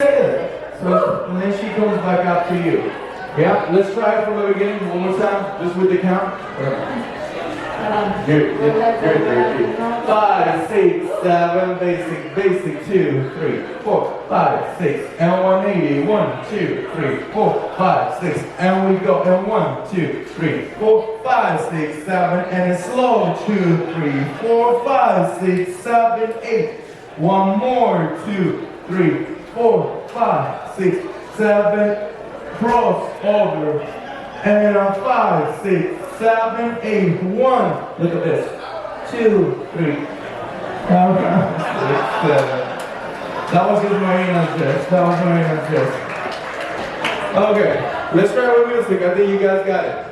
So, and then she comes back up to you. Yeah, let's try it from the beginning one more time, just with the count. Good. 5, 6, 7, basic, 2, 3, 4, 5, 6, and 180, 1, 2, 3, 4, 5, 6, and we go, and 1, 2, 3, 4, 5, 6, 7, and it's slow, 2, 3, 4, 5, 6, 7, 8, one more, 2, 3, 4, 5, 6, 7, cross over, and a 5, 6, 7, 8, 1. Look at this. 2, 3, 4, 5, 6, 7. That was just Marina's dress. That was Marina's dress. Okay, let's try with music. I think you guys got it.